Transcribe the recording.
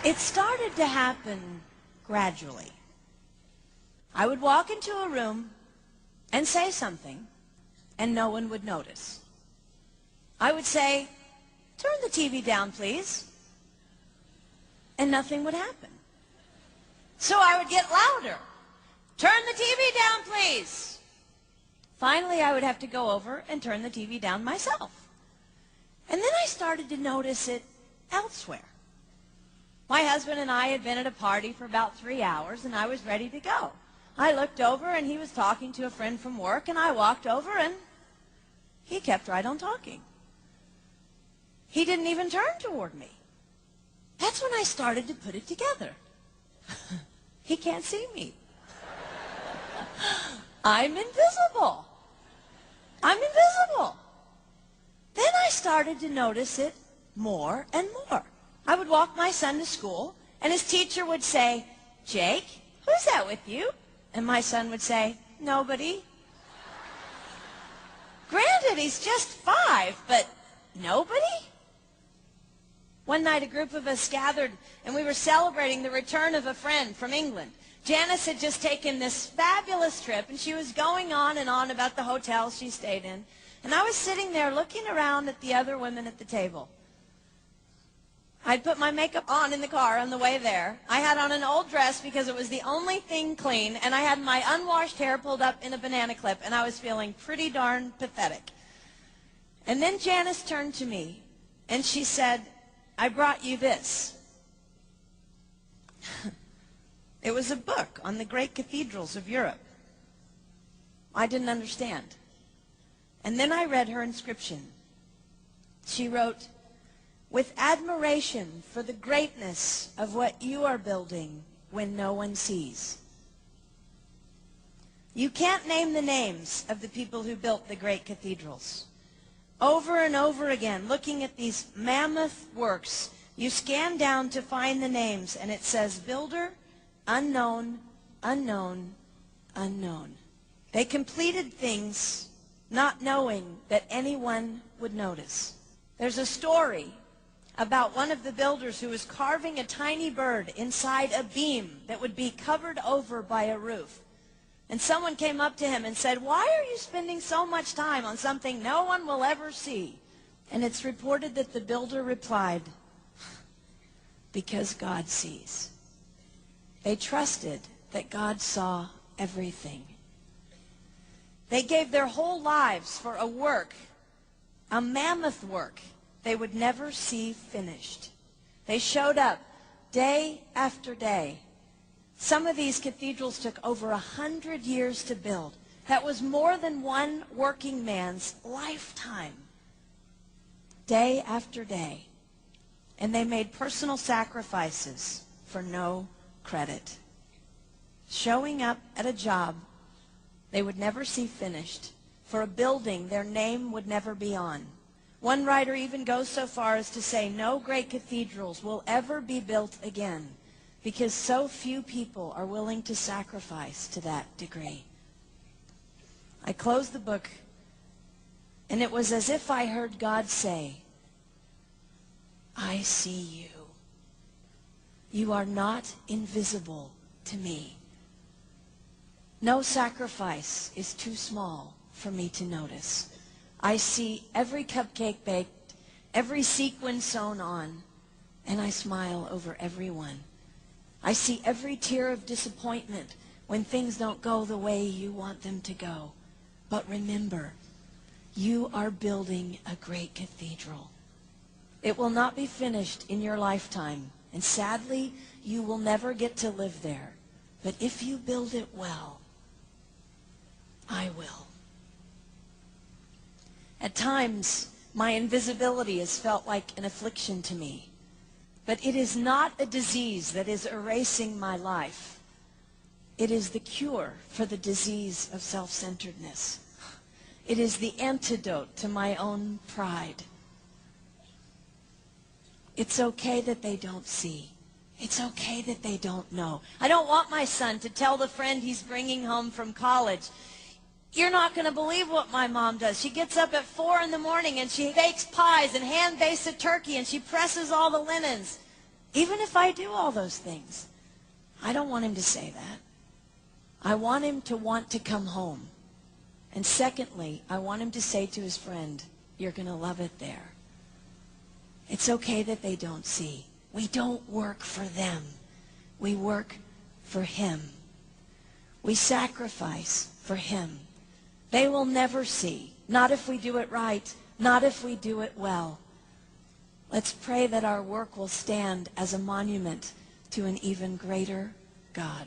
It started to happen gradually. I would walk into a room and say something, and no one would notice. I would say, "Turn the TV down, please," and nothing would happen. So I would get louder. "Turn the TV down, please." Finally, I would have to go over and turn the TV down myself. And then I started to notice it elsewhere. My husband and I had been at a party for about 3 hours, and I was ready to go. I looked over, and he was talking to a friend from work, and I walked over, and he kept right on talking. He didn't even turn toward me. That's when I started to put it together. He can't see me. I'm invisible. I'm invisible. Then I started to notice it more and more. I would walk my son to school, and his teacher would say, "Jake, who's that with you?" And my son would say, "Nobody." Granted, he's just 5, but nobody? One night, a group of us gathered, and we were celebrating the return of a friend from England. Janice had just taken this fabulous trip, and she was going on and on about the hotel she stayed in. And I was sitting there looking around at the other women at the table. I'd put my makeup on in the car on the way there. I had on an old dress because it was the only thing clean, and I had my unwashed hair pulled up in a banana clip, and I was feeling pretty darn pathetic. And then Janice turned to me, and she said, "I brought you this." It was a book on the great cathedrals of Europe. I didn't understand. And then I read her inscription. She wrote, "With admiration for the greatness of what you are building when no one sees." You can't name the names of the people who built the great cathedrals. Over and over again, looking at these mammoth works, you scan down to find the names, and it says, "Builder, unknown, unknown, unknown." They completed things not knowing that anyone would notice. There's a story about one of the builders who was carving a tiny bird inside a beam that would be covered over by a roof. And someone came up to him and said, "Why are you spending so much time on something no one will ever see?" And it's reported that the builder replied, "Because God sees." They trusted that God saw everything. They gave their whole lives for a work, a mammoth work, they would never see finished. They showed up day after day. Some of these cathedrals took over 100 years to build. That was more than one working man's lifetime. Day after day. And they made personal sacrifices for no credit. Showing up at a job they would never see finished, for a building their name would never be on. One writer even goes so far as to say no great cathedrals will ever be built again because so few people are willing to sacrifice to that degree. I closed the book, and it was as if I heard God say, "I see you. You are not invisible to me. No sacrifice is too small for me to notice. I see every cupcake baked, every sequin sewn on, and I smile over every one. I see every tear of disappointment when things don't go the way you want them to go. But remember, you are building a great cathedral. It will not be finished in your lifetime, and sadly, you will never get to live there. But if you build it well, I will." At times, my invisibility has felt like an affliction to me. But it is not a disease that is erasing my life. It is the cure for the disease of self-centeredness. It is the antidote to my own pride. It's okay that they don't see. It's okay that they don't know. I don't want my son to tell the friend he's bringing home from college, "You're not going to believe what my mom does. She gets up at 4 in the morning and she bakes pies and hand-bastes a turkey and she presses all the linens." Even if I do all those things, I don't want him to say that. I want him to want to come home. And secondly, I want him to say to his friend, you're going to love it there. It's okay that they don't see. We don't work for them. We work for him. We sacrifice for him. They will never see. Not if we do it right. Not if we do it well. Let's pray that our work will stand as a monument to an even greater God.